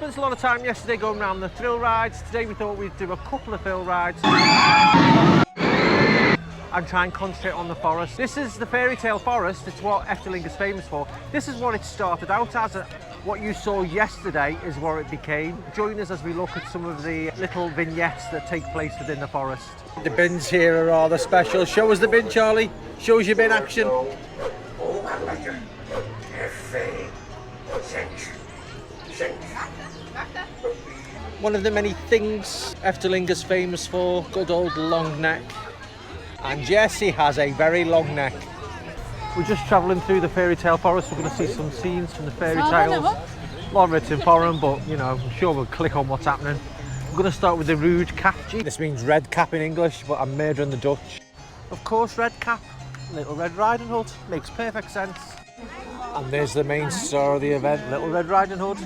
spent a lot of time yesterday going around the thrill rides. Today we thought we'd do a couple of thrill rides and try and concentrate on the forest. This is the Fairytale Forest. It's what Efteling is famous for. This is what it started out as. What you saw yesterday is what it became. Join us as we look at some of the little vignettes that take place within the forest. The bins here are rather special. Show us the bin, Charlie. Show us your bin action. One of the many things Efteling is famous for, good old long neck. And Jessie has a very long neck. We're just travelling through the Fairytale Forest. We're going to see some scenes from the fairy tales. A lot of it's in foreign, but you know, I'm sure we'll click on what's happening. We're going to start with the rude cap. This means red cap in English, but I'm murdering the Dutch. Of course, red cap. Little Red Riding Hood. Makes perfect sense. And there's the main star of the event, Little Red Riding Hood.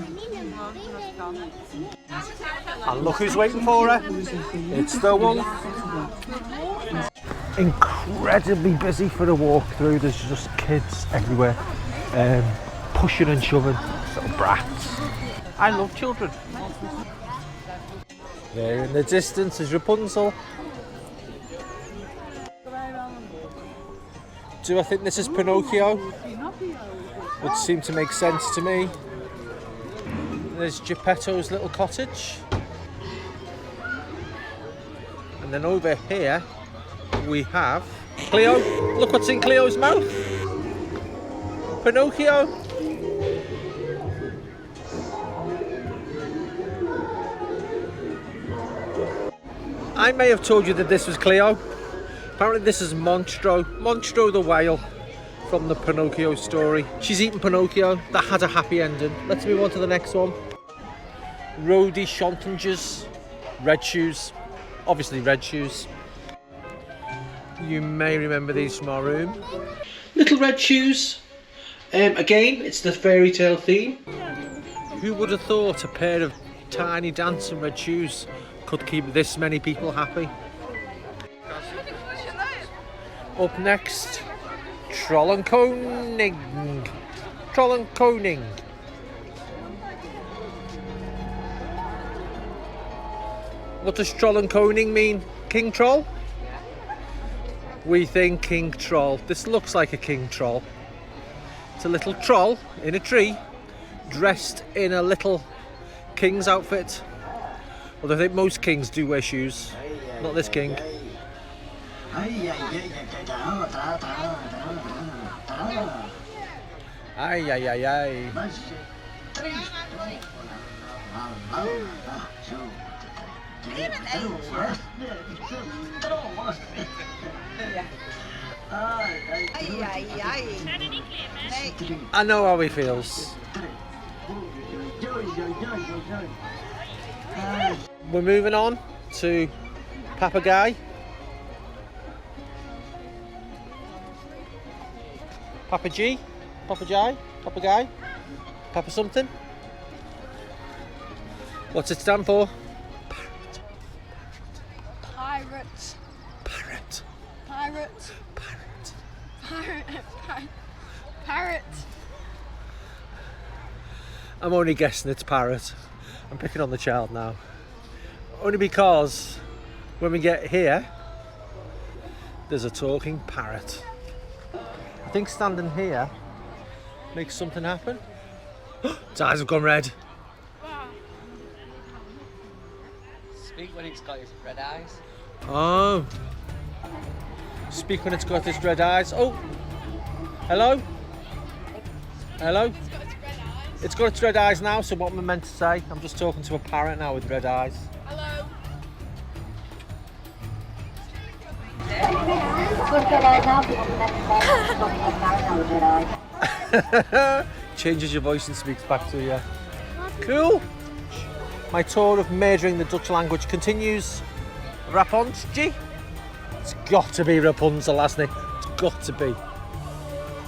And look who's waiting for her. It's the one. Incredibly busy for a walk through. There's just kids everywhere, pushing and shoving, little brats. I love children. There in the distance is Rapunzel. Do I think this is Pinocchio? Would seem to make sense to me. There's Geppetto's little cottage. And then over here we have Cleo. Look what's in Cleo's mouth. Pinocchio. I may have told you that this was Cleo. Apparently this is Monstro. Monstro the whale from the Pinocchio story. She's eaten Pinocchio. That had a happy ending. Let's move on to the next one. Rody Chantages. Red shoes. Obviously red shoes. You may remember these from our room. Little red shoes. Again, it's the fairy tale theme. Who would have thought a pair of tiny dancing red shoes could keep this many people happy? Up next, Trollenkoning. Trollenkoning. What does Trollenkoning mean? King Troll? We think King Troll. This looks like a king troll. It's a little troll in a tree, dressed in a little king's outfit. Although I think most kings do wear shoes. Not this king. Ay, ay, ay, ay. I know how he feels. We're moving on to Papagay. Papa G? Papa J? Papagay? Papa something? What's it stand for? Pirate. Parrot. Pirate. Parrot. Pirate. Parrot. I'm only guessing it's parrot. I'm picking on the child now. Only because when we get here, there's a talking parrot. I think standing here makes something happen. Its eyes have gone red. Wow. Speak when it's got its red eyes. Oh. Speak when it's got its red eyes. Oh. Hello? Hello? It's got its red eyes. It's got its red eyes now, so what am I meant to say? I'm just talking to a parrot now with red eyes. Hello. Changes your voice and speaks back to you. Cool. My tour of murdering the Dutch language continues. Rapunzel. It's got to be Rapunzel, hasn't it? It's got to be.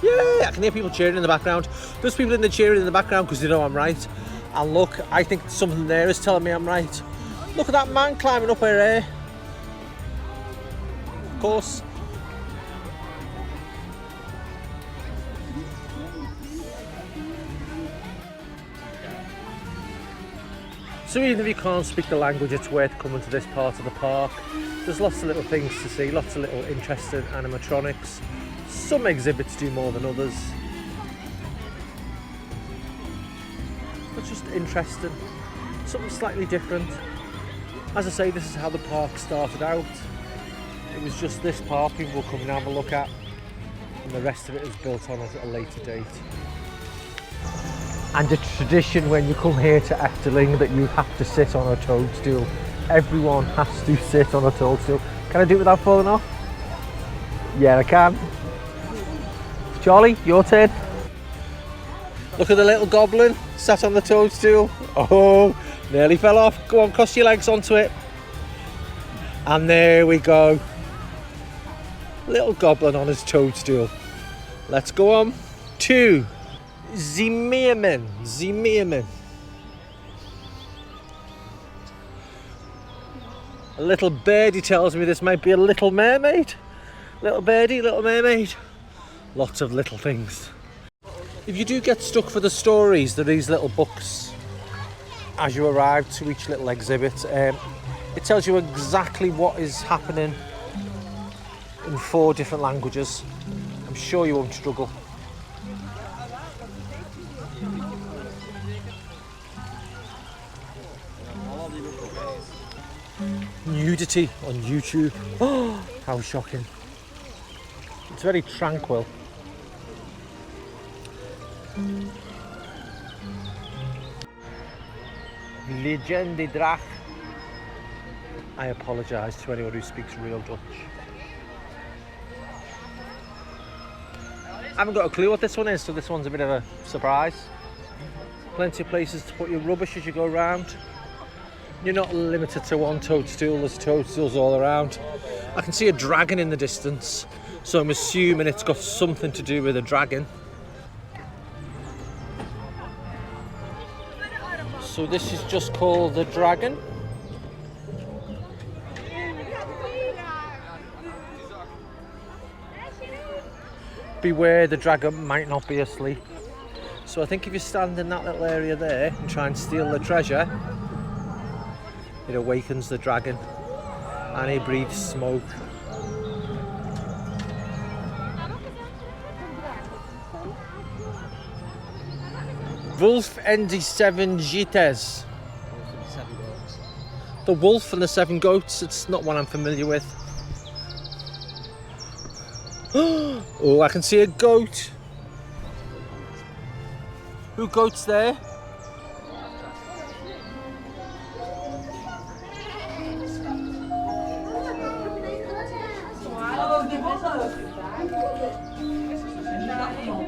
Yeah, I can hear people cheering in the background. There's people in the cheering in the background because they know I'm right. And look, I think something there is telling me I'm right. Look at that man climbing up her hair. Of course. So even if you can't speak the language, it's worth coming to this part of the park. There's lots of little things to see, lots of little interesting animatronics. Some exhibits do more than others. It's just interesting, something slightly different. As I say, this is how the park started out. It was just this park people will come and have a look at, and the rest of it is built on at a later date. And a tradition when you come here to Efteling that you have to sit on a toadstool. Everyone has to sit on a toadstool. Can I do it without falling off? Yeah, I can. Charlie, your turn. Look at the little goblin sat on the toadstool. Oh, nearly fell off. Go on, cross your legs onto it. And there we go. Little goblin on his toadstool. Let's go on to the Mermaid. A little birdie tells me this might be a little mermaid. Little birdie, little mermaid. Lots of little things. If you do get stuck for the stories, there are these little books as you arrive to each little exhibit. It tells you exactly what is happening in 4 different languages. I'm sure you won't struggle. Nudity on YouTube. Oh, how shocking. It's very tranquil. Legende Drach. I apologise to anyone who speaks real Dutch. I haven't got a clue what this one is, so this one's a bit of a surprise. Plenty of places to put your rubbish as you go around. You're not limited to one toadstool, there's toadstools all around. I can see a dragon in the distance, so I'm assuming it's got something to do with a dragon. So this is just called the dragon. Beware, the dragon might not be asleep. So I think if you stand in that little area there and try and steal the treasure, it awakens the dragon and he breathes smoke. Wolf and the 7 Gites. The wolf and the 7 goats, it's not one I'm familiar with. Oh, I can see a goat. Who goats there?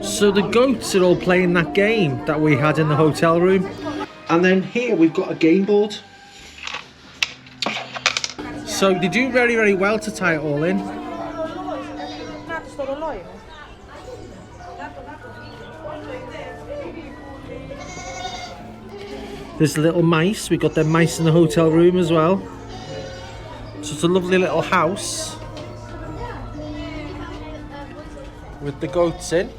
So the goats are all playing that game that we had in the hotel room. And then here we've got a game board. So they do very, very well to tie it all in. There's little mice. We've got them mice in the hotel room as well. So it's a lovely little house with the goats in.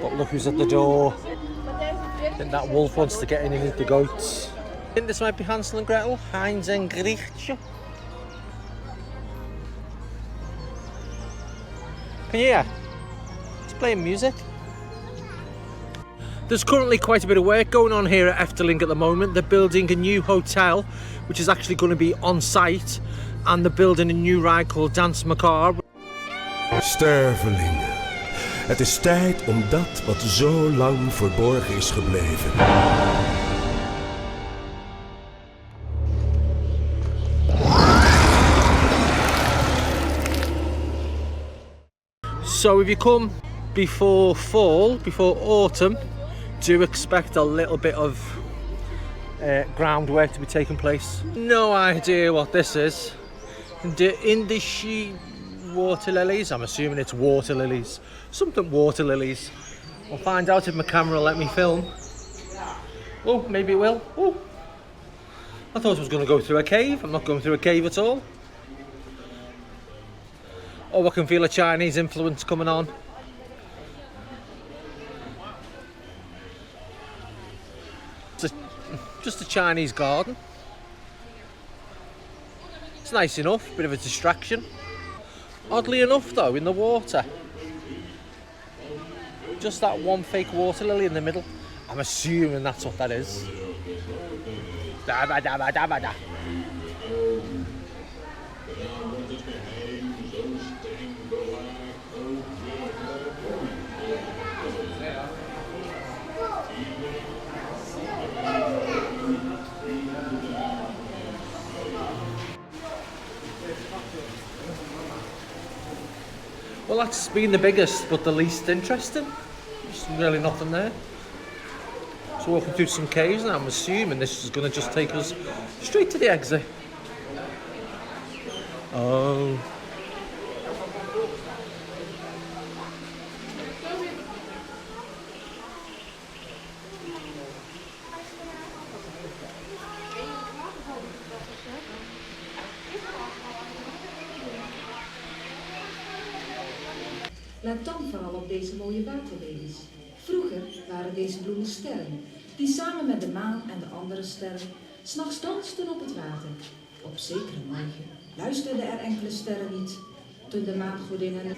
But look who's at the door. I think that wolf wants to get in and eat the goats. I think this might be Hansel and Gretel. Heinz and Gretel. Can you hear? It's playing music. There's currently quite a bit of work going on here at Efteling at the moment. They're building a new hotel, which is actually going to be on site, and they're building a new ride called Dance Macabre. Stervelingen. Het is tijd om dat wat zo lang verborgen is gebleven. So if you come before fall, before autumn, do expect a little bit of groundwork to be taking place. No idea what this is. The Indische water lilies. I'm assuming it's water lilies. Something water lilies. I'll find out if my camera will let me film. Oh, maybe it will. Oh, I thought I was going to go through a cave. I'm not going through a cave at all. Oh, I can feel a Chinese influence coming on. Just a Chinese garden. It's nice enough, bit of a distraction. Oddly enough though, in the water, just that one fake water lily in the middle. I'm assuming that's what that is. Dabba dabba dabba da. Well, that's been the biggest but the least interesting. There's really nothing there. So walking through some caves now, I'm assuming this is going to just take us straight to the exit. Oh. Let dan vooral op deze mooie waterlelies. Vroeger waren deze bloemen sterren, die samen met de maan en de andere sterren 's nachts dansten op het water. Op zekere morgen luisterden er enkele sterren niet, toen de maangodin hen...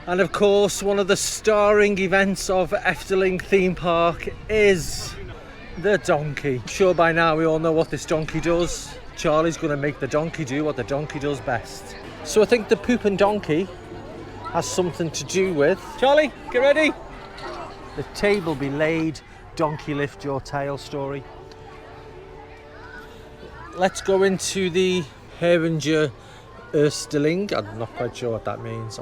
And of course, one of the starring events of Efteling theme park is the donkey. I'm sure by now we all know what this donkey does. Charlie's going to make the donkey do what the donkey does best. So I think the poop and donkey has something to do with... Charlie, get ready! The table be laid, donkey lift your tail story. Let's go into the Herringer Efteling. I'm not quite sure what that means.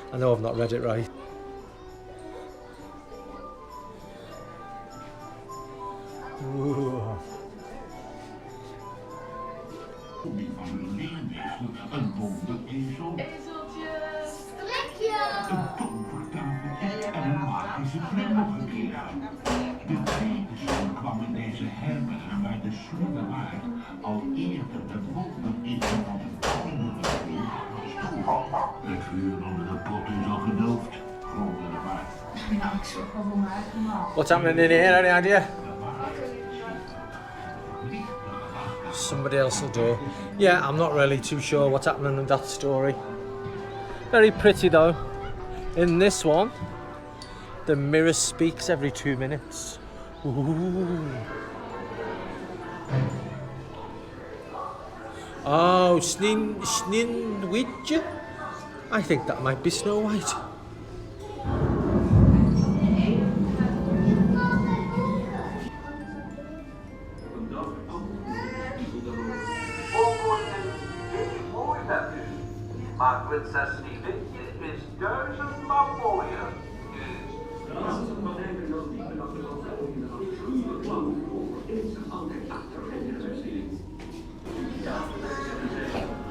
I know I've not read it right. Ooh. Een wonderezel, Ezeltjes. een tovertafeltje en een magische glimlachgekeer. De tweede zoon kwam in deze herberg waar de sluwewaard al eerder de wonderezel van de koning gestolen. Het vuur onder de pot is al gedoofd, gromde de waard. Nou, ik zorg wel voor mijn eigen maal. What's happening in here? Any idea? Somebody else will do. Yeah, I'm not really too sure what's happening in that story. Very pretty though. In this one, the mirror speaks every 2 minutes. Ooh. Oh, Sneeuwwitje? I think that might be Snow White. Maar prinses Sneeuwwitje is 1000-maal mooier.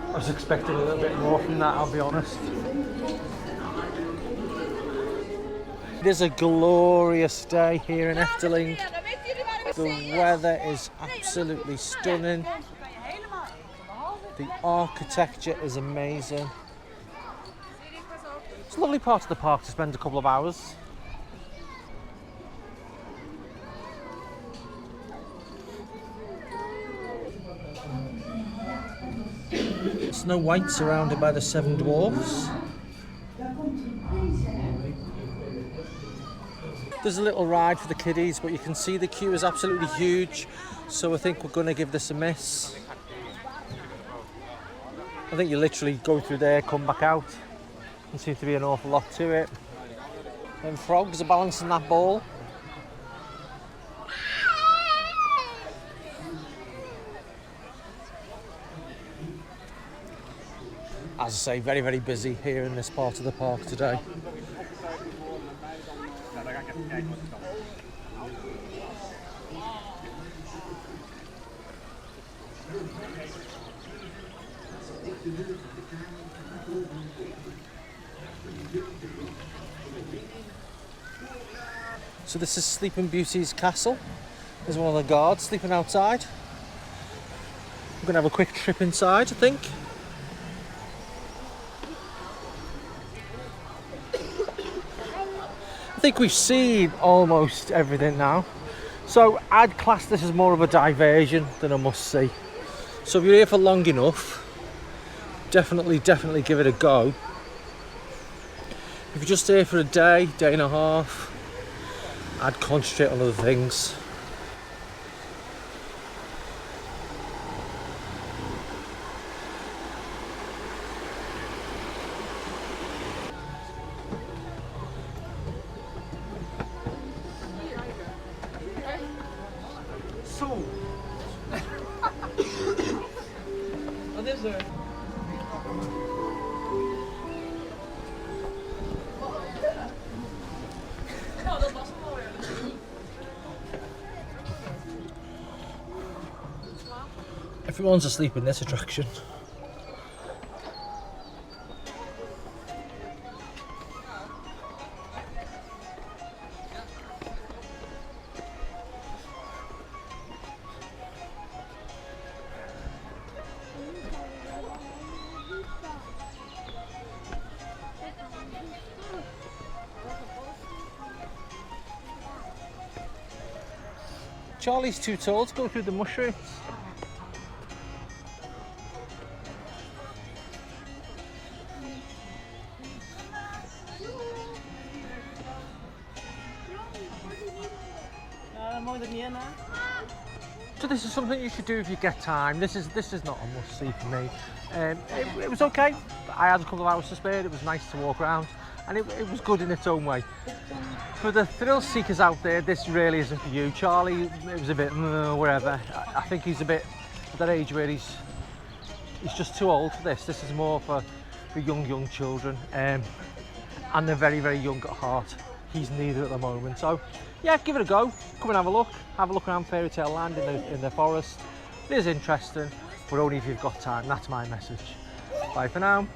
I was expecting a little bit more from that, I'll be honest. It is a glorious day here in Efteling. The weather is absolutely stunning. The architecture is amazing. It's a lovely part of the park to spend a couple of hours. Snow White surrounded by the 7 dwarfs. There's a little ride for the kiddies, but you can see the queue is absolutely huge, so I think we're going to give this a miss. I think you literally go through there, come back out. There seems to be an awful lot to it. And frogs are balancing that ball. As I say, very, very busy here in this part of the park today. So this is Sleeping Beauty's castle. There's one of the guards sleeping outside. We're gonna have a quick trip inside, I think. I think we've seen almost everything now. So I'd class this as more of a diversion than a must-see. So if you're here for long enough, definitely give it a go. If you're just here for a day, day and a half, I'd concentrate on other things. So, what is there? Everyone's asleep in this attraction. Charlie's too tall to go through the mushrooms. So this is something you should do if you get time. This is not a must-see for me. It was okay. I had a couple of hours to spare. It was nice to walk around, and it was good in its own way. For the thrill seekers out there, this really isn't for you. Charlie, it was a bit wherever. I think he's a bit at that age where he's just too old for this. This is more for young children, and they're very, very young at heart. He's neither at the moment. So yeah, give it a go. Come and have a look. Have a look around Fairytale Land in the forest. It is interesting, but only if you've got time. That's my message. Bye for now.